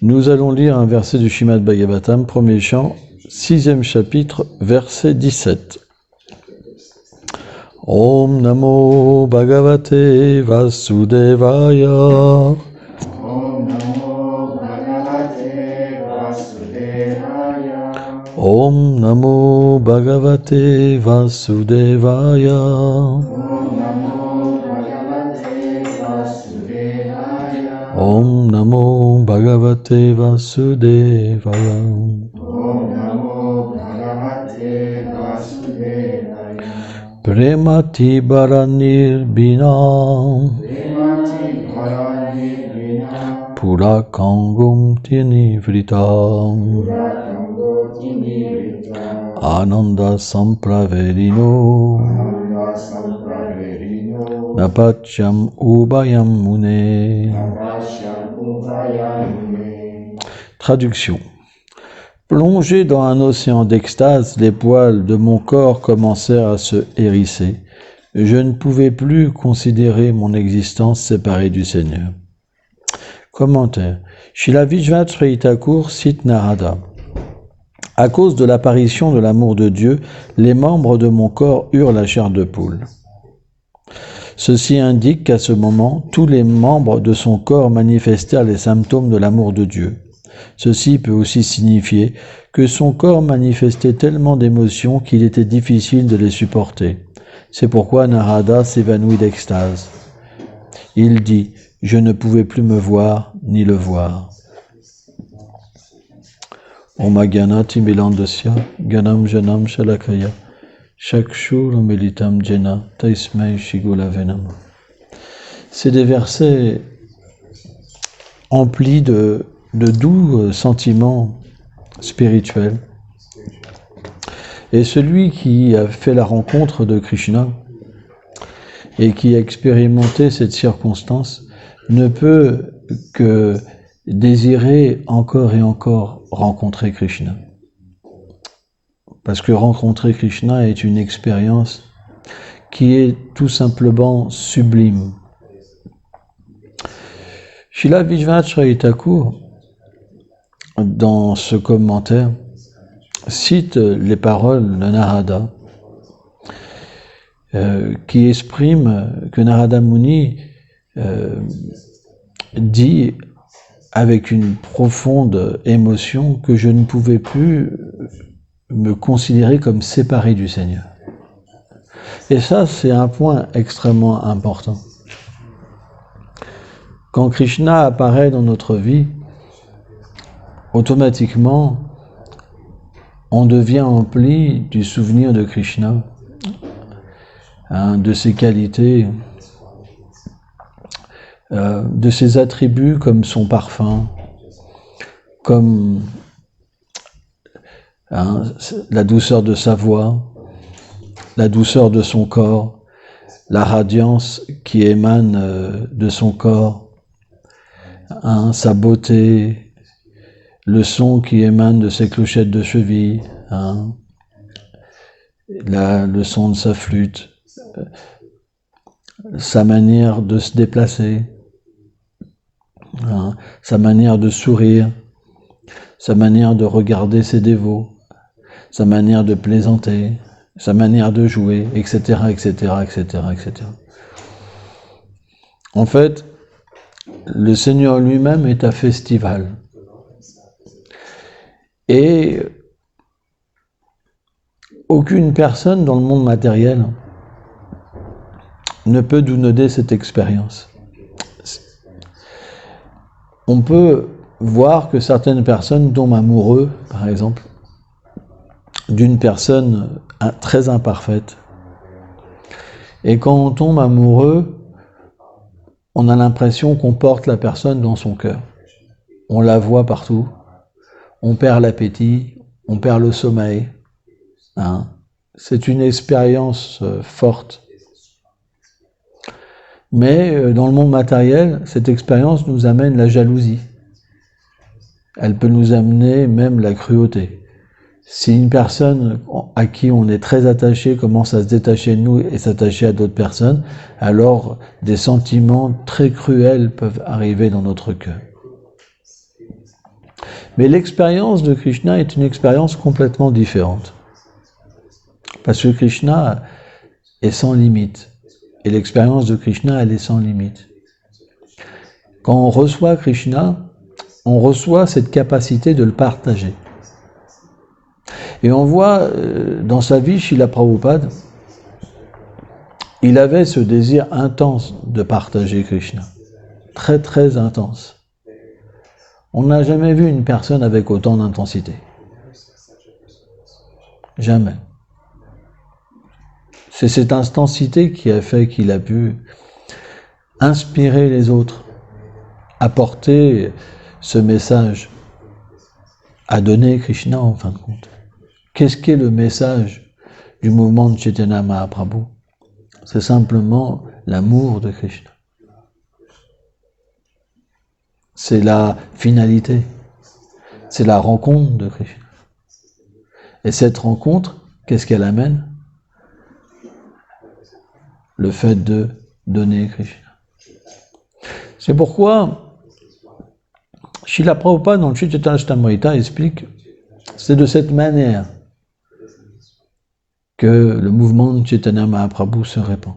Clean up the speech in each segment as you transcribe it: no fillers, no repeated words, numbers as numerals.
Nous allons lire un verset du Srimad Bhagavatam, premier chant, 6e chapitre, verset 17. Om Namo Bhagavate Vasudevaya. Om Namo Bhagavate Vasudevaya. Om Namo Bhagavate Vasudevaya. Om Namo Bhagavate Vasudevaya. Om Namo Bhagavate Vasudevaya. Om Namo Bhagavate Vasudevaya. Premati Baranir Binam Premati Bharani Vina Purakangum Tinivritam Purakangoti Nivrita Ananda Sampraverino Ananda Sampraverino Napachyam Ubayam Mune. Navashyam Upayamune. Traduction. Plongé dans un océan d'extase, les poils de mon corps commencèrent à se hérisser. Je ne pouvais plus considérer mon existence séparée du Seigneur. Commentaire. Srila Vishwanath Thakur cite Narada. À cause de l'apparition de l'amour de Dieu, les membres de mon corps eurent la chair de poule. Ceci indique qu'à ce moment, tous les membres de son corps manifestèrent les symptômes de l'amour de Dieu. Ceci peut aussi signifier que son corps manifestait tellement d'émotions qu'il était difficile de les supporter. C'est pourquoi Narada s'évanouit d'extase. Il dit « Je ne pouvais plus me voir ni le voir ». Om Gyanati Milandasya Ganam Janam Shalakaya Chakshur Militam Jena Taismai Shigula Venam. C'est des versets emplis de doux sentiments spirituels. Et celui qui a fait la rencontre de Krishna et qui a expérimenté cette circonstance ne peut que désirer encore et encore rencontrer Krishna. Parce que rencontrer Krishna est une expérience qui est tout simplement sublime. Srila Vishwanath Thakur, dans ce commentaire, cite les paroles de Narada, qui expriment que Narada Muni dit avec une profonde émotion que je ne pouvais plus me considérer comme séparé du Seigneur. Et ça, c'est un point extrêmement important. Quand Krishna apparaît dans notre vie, automatiquement, on devient empli du souvenir de Krishna, de ses qualités, de ses attributs comme son parfum, comme la douceur de sa voix, la douceur de son corps, la radiance qui émane de son corps, sa beauté, le son qui émane de ses clochettes de cheville, le son de sa flûte, sa manière de se déplacer, sa manière de sourire, sa manière de regarder ses dévots, sa manière de plaisanter, sa manière de jouer, etc., etc., etc., etc. En fait, le Seigneur lui-même est un festival. Et aucune personne dans le monde matériel ne peut nous donner cette expérience. On peut voir que certaines personnes tombent amoureux, par exemple, d'une personne très imparfaite. Et quand on tombe amoureux, on a l'impression qu'on porte la personne dans son cœur. On la voit partout, on perd l'appétit, on perd le sommeil. C'est une expérience forte. Mais dans le monde matériel, cette expérience nous amène la jalousie. Elle peut nous amener même la cruauté. Si une personne à qui on est très attaché commence à se détacher de nous et s'attacher à d'autres personnes, alors des sentiments très cruels peuvent arriver dans notre cœur. Mais l'expérience de Krishna est une expérience complètement différente. Parce que Krishna est sans limite. Et l'expérience de Krishna, elle est sans limite. Quand on reçoit Krishna, on reçoit cette capacité de le partager. Et on voit dans sa vie, Srila Prabhupada, il avait ce désir intense de partager Krishna. Très très intense. On n'a jamais vu une personne avec autant d'intensité. Jamais. C'est cette intensité qui a fait qu'il a pu inspirer les autres, apporter ce message, à donner Krishna en fin de compte. Qu'est-ce qu'est le message du mouvement de Chaitanya Mahaprabhu? C'est simplement l'amour de Krishna. C'est la finalité. C'est la rencontre de Krishna. Et cette rencontre, qu'est-ce qu'elle amène? Le fait de donner Krishna. C'est pourquoi Srila Prabhupada dans le Sri Chaitanya Charitamrita explique, c'est de cette manière que le mouvement de Chaitanya Mahaprabhu se répand.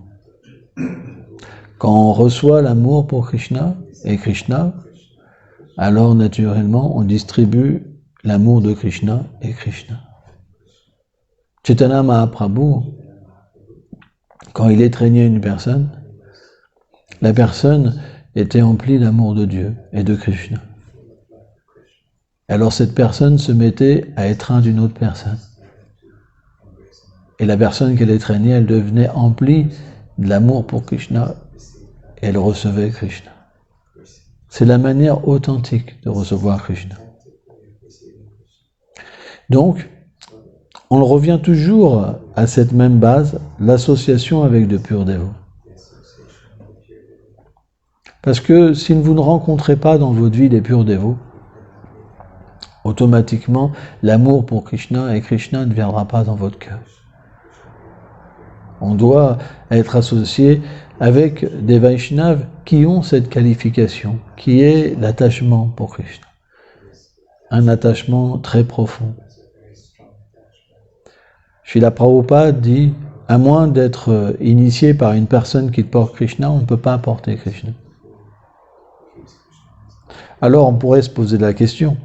Quand on reçoit l'amour pour Krishna et Krishna, alors naturellement on distribue l'amour de Krishna et Krishna. Chaitanya Mahaprabhu, quand il étreignait une personne, la personne était emplie d'amour de Dieu et de Krishna. Alors cette personne se mettait à étreindre une autre personne. Et la personne qu'elle étreignait, elle devenait emplie de l'amour pour Krishna et elle recevait Krishna. C'est la manière authentique de recevoir Krishna. Donc, on revient toujours à cette même base, l'association avec de purs dévots. Parce que si vous ne rencontrez pas dans votre vie des purs dévots, automatiquement, l'amour pour Krishna et Krishna ne viendra pas dans votre cœur. On doit être associé avec des Vaishnavas qui ont cette qualification, qui est l'attachement pour Krishna. Un attachement très profond. Srila Prabhupada dit, à moins d'être initié par une personne qui porte Krishna, on ne peut pas porter Krishna. Alors on pourrait se poser la question,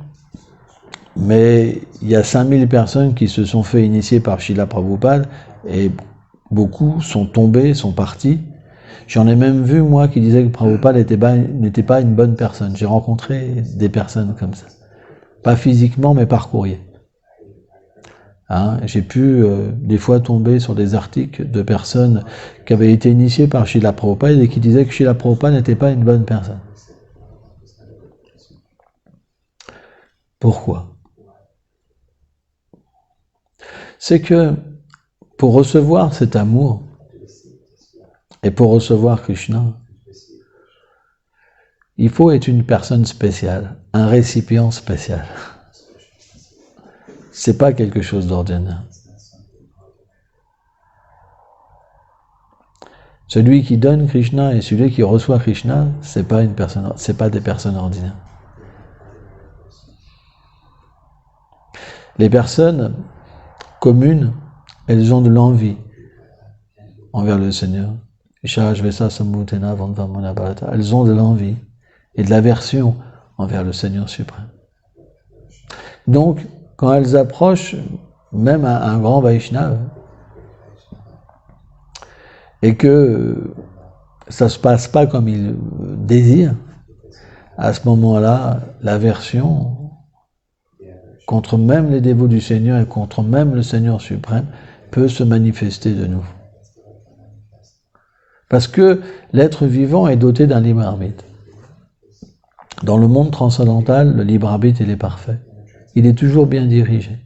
mais il y a 5000 personnes qui se sont fait initier par Srila Prabhupada et beaucoup sont tombés, sont partis. J'en ai même vu, moi, qui disaient que Prabhupada n'était pas une bonne personne. J'ai rencontré des personnes comme ça. Pas physiquement, mais par courrier. Hein, j'ai pu, des fois, tomber sur des articles de personnes qui avaient été initiées par Srila Prabhupada et qui disaient que Srila Prabhupada n'était pas une bonne personne. Pourquoi? C'est que, pour recevoir cet amour, et pour recevoir Krishna, il faut être une personne spéciale, un récipient spécial. C'est pas quelque chose d'ordinaire. Celui qui donne Krishna et celui qui reçoit Krishna, c'est pas des personnes ordinaires. Les personnes communes, elles ont de l'envie envers le Seigneur. Elles ont de l'envie et de l'aversion envers le Seigneur suprême. Donc, quand elles approchent même un grand Vaishnava, et que ça ne se passe pas comme il désire, à ce moment-là, l'aversion contre même les dévots du Seigneur et contre même le Seigneur suprême peut se manifester de nouveau. Parce que l'être vivant est doté d'un libre arbitre. Dans le monde transcendantal, le libre arbitre, il est parfait. Il est toujours bien dirigé.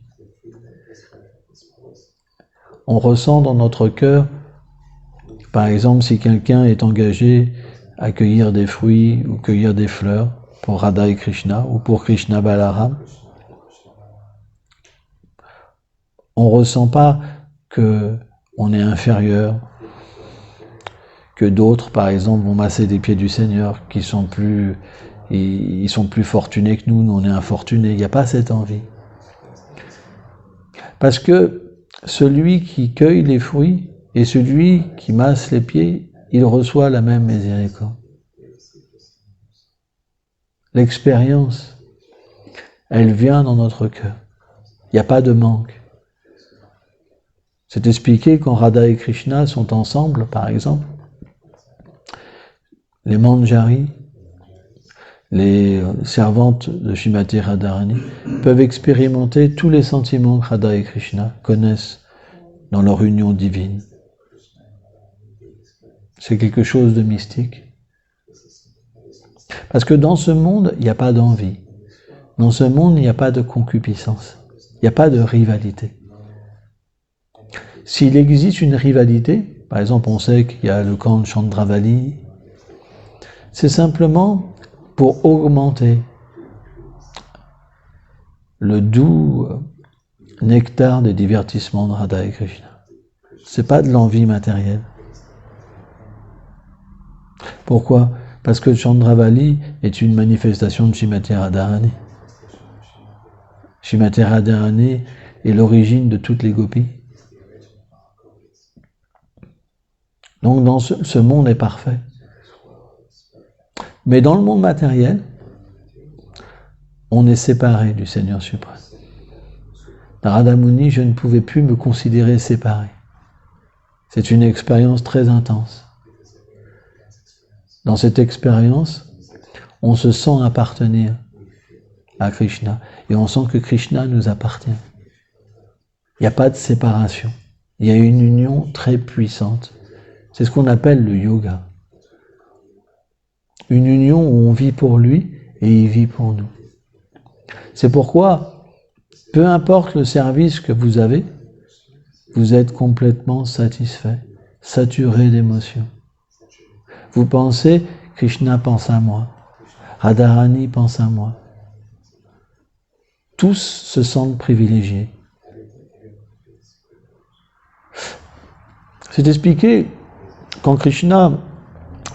On ressent dans notre cœur, par exemple, si quelqu'un est engagé à cueillir des fruits ou cueillir des fleurs pour Radha et Krishna ou pour Krishna Balaram, on ne ressent pas qu'on est inférieur, que d'autres, par exemple, vont masser des pieds du Seigneur, qui sont plus ils sont plus fortunés que nous on est infortunés. Il n'y a pas cette envie. Parce que celui qui cueille les fruits et celui qui masse les pieds, il reçoit la même miséricorde. L'expérience, elle vient dans notre cœur. Il n'y a pas de manque. C'est expliqué quand Radha et Krishna sont ensemble, par exemple. Les Manjari, les servantes de Srimati Radharani, peuvent expérimenter tous les sentiments que Radha et Krishna connaissent dans leur union divine. C'est quelque chose de mystique. Parce que dans ce monde, il n'y a pas d'envie. Dans ce monde, il n'y a pas de concupiscence. Il n'y a pas de rivalité. S'il existe une rivalité, par exemple, on sait qu'il y a le camp de Chandravali, c'est simplement pour augmenter le doux nectar des divertissements de Radha et Krishna. C'est pas de l'envie matérielle. Pourquoi? Parce que Chandravali est une manifestation de Srimati Radharani. Srimati Radharani est l'origine de toutes les gopis. Donc dans ce monde est parfait. Mais dans le monde matériel, on est séparé du Seigneur suprême. Narada Muni, je ne pouvais plus me considérer séparé. C'est une expérience très intense. Dans cette expérience, on se sent appartenir à Krishna et on sent que Krishna nous appartient. Il n'y a pas de séparation. Il y a une union très puissante. C'est ce qu'on appelle le yoga. Une union où on vit pour lui et il vit pour nous. C'est pourquoi, peu importe le service que vous avez, vous êtes complètement satisfait, saturé d'émotions. Vous pensez, Krishna pense à moi, Radharani pense à moi. Tous se sentent privilégiés. C'est expliqué, quand Krishna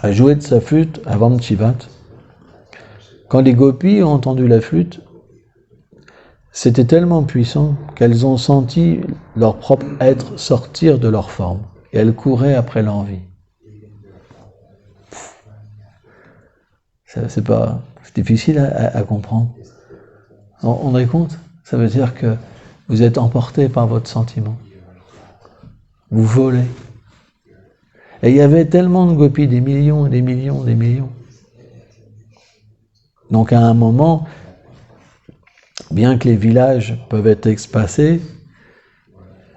a joué de sa flûte à Vamchivat, quand les gopis ont entendu la flûte, c'était tellement puissant qu'elles ont senti leur propre être sortir de leur forme. Et elles couraient après l'envie. C'est difficile à comprendre. On est compte? Ça veut dire que vous êtes emporté par votre sentiment. Vous volez. Et il y avait tellement de gopis, des millions, des millions, des millions. Donc à un moment, bien que les villages peuvent être espacés,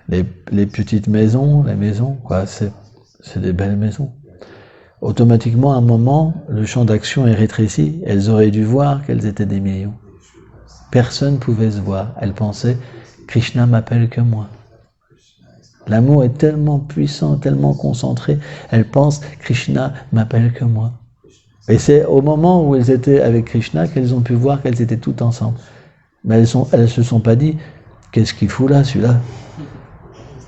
les petites maisons, les maisons, quoi, c'est des belles maisons. Automatiquement, à un moment, le champ d'action est rétréci. Elles auraient dû voir qu'elles étaient des millions. Personne ne pouvait se voir. Elles pensaient, Krishna m'appelle que moi. L'amour est tellement puissant, tellement concentré. Elles pensent, Krishna m'appelle que moi. Et c'est au moment où elles étaient avec Krishna qu'elles ont pu voir qu'elles étaient toutes ensemble. Mais elles se sont pas dit, qu'est-ce qu'il fout là, celui-là?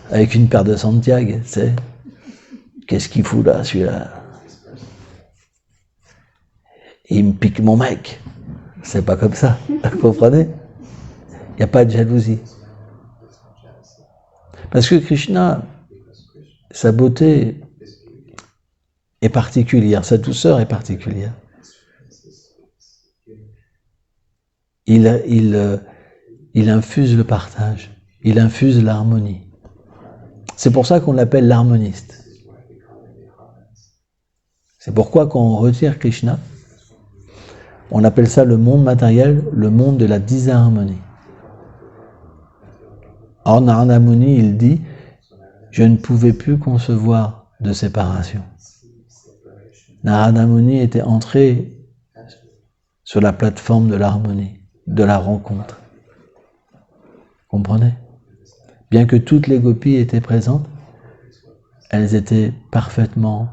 Avec une paire de Santiago, tu sais. Qu'est-ce qu'il fout là, celui-là? Il me pique mon mec. C'est pas comme ça, vous comprenez? Il n'y a pas de jalousie. Parce que Krishna, sa beauté est particulière, sa douceur est particulière. Il infuse le partage, il infuse l'harmonie. C'est pour ça qu'on l'appelle l'harmoniste. C'est pourquoi quand on retire Krishna, on appelle ça le monde matériel, le monde de la disharmonie. Or, Narada Muni, il dit, je ne pouvais plus concevoir de séparation. Narada Muni était entré sur la plateforme de l'harmonie, de la rencontre. Comprenez? Bien que toutes les gopis étaient présentes, elles étaient parfaitement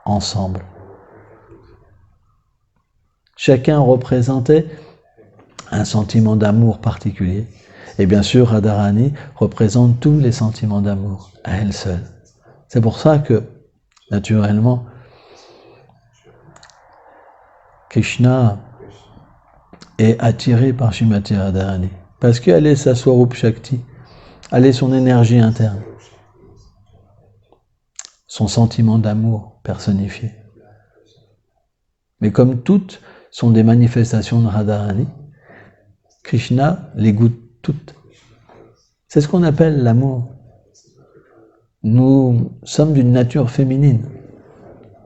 ensemble. Chacun représentait un sentiment d'amour particulier. Et bien sûr, Radharani représente tous les sentiments d'amour, à elle seule. C'est pour ça que, naturellement, Krishna est attirée par Srimati Radharani. Parce qu'elle est sa Swarup Shakti, elle est son énergie interne, son sentiment d'amour personnifié. Mais comme toutes sont des manifestations de Radharani, Krishna les goûte toutes. C'est ce qu'on appelle l'amour. Nous sommes d'une nature féminine,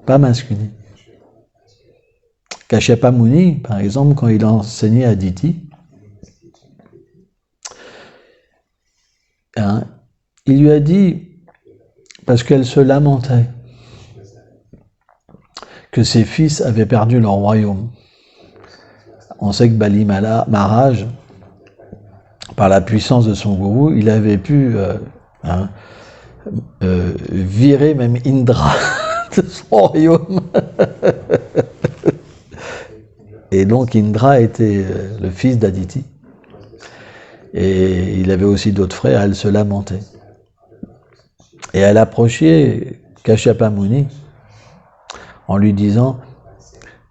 pas masculine. Kashyapa Muni, par exemple, quand il a enseigné à Aditi, il lui a dit, parce qu'elle se lamentait, que ses fils avaient perdu leur royaume. On sait que Bali Maharaj, par la puissance de son gourou, il avait pu virer même Indra de son royaume. Et donc Indra était le fils d'Aditi. Et il avait aussi d'autres frères, elle se lamentait. Et elle approchait Kashyapa Muni en lui disant,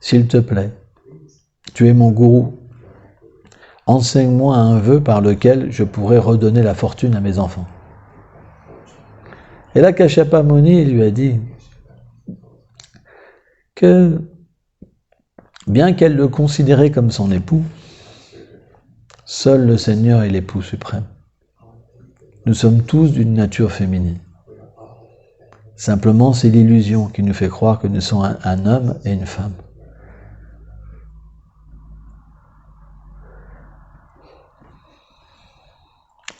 s'il te plaît, tu es mon gourou, enseigne-moi un vœu par lequel je pourrais redonner la fortune à mes enfants. Et là, Kashyapa Muni lui a dit que, bien qu'elle le considérait comme son époux, seul le Seigneur est l'époux suprême. Nous sommes tous d'une nature féminine. Simplement, c'est l'illusion qui nous fait croire que nous sommes un homme et une femme.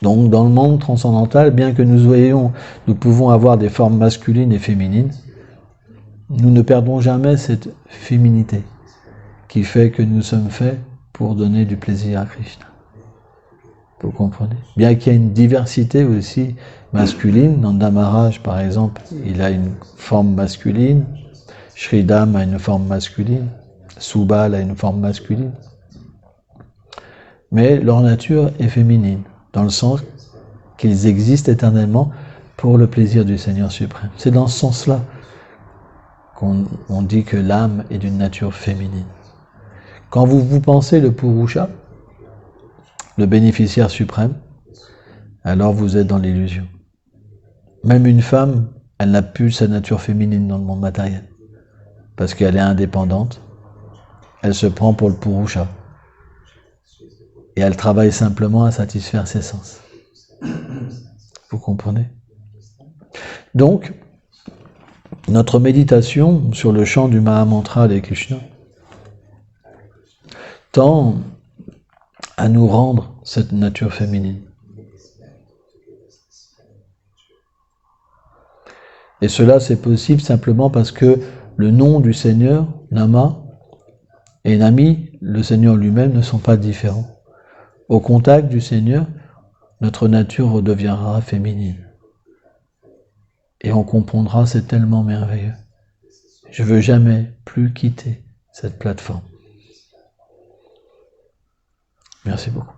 Donc, dans le monde transcendantal, bien que nous pouvons avoir des formes masculines et féminines, nous ne perdons jamais cette féminité qui fait que nous sommes faits pour donner du plaisir à Krishna. Vous comprenez? Bien qu'il y ait une diversité aussi masculine, Nanda Maharaj par exemple, il a une forme masculine, Sridham a une forme masculine, Subal a une forme masculine, mais leur nature est féminine, dans le sens qu'ils existent éternellement pour le plaisir du Seigneur suprême. C'est dans ce sens-là qu'on dit que l'âme est d'une nature féminine. Quand vous pensez le Purusha, le bénéficiaire suprême, alors vous êtes dans l'illusion. Même une femme, elle n'a plus sa nature féminine dans le monde matériel, parce qu'elle est indépendante, elle se prend pour le Purusha, et elle travaille simplement à satisfaire ses sens. Vous comprenez? Donc, notre méditation sur le chant du Mahamantra de Krishna tend à nous rendre cette nature féminine. Et cela, c'est possible simplement parce que le nom du Seigneur, Nama, et Nami, le Seigneur lui-même, ne sont pas différents. Au contact du Seigneur, notre nature redeviendra féminine. Et on comprendra, c'est tellement merveilleux. Je ne veux jamais plus quitter cette plateforme. Merci beaucoup.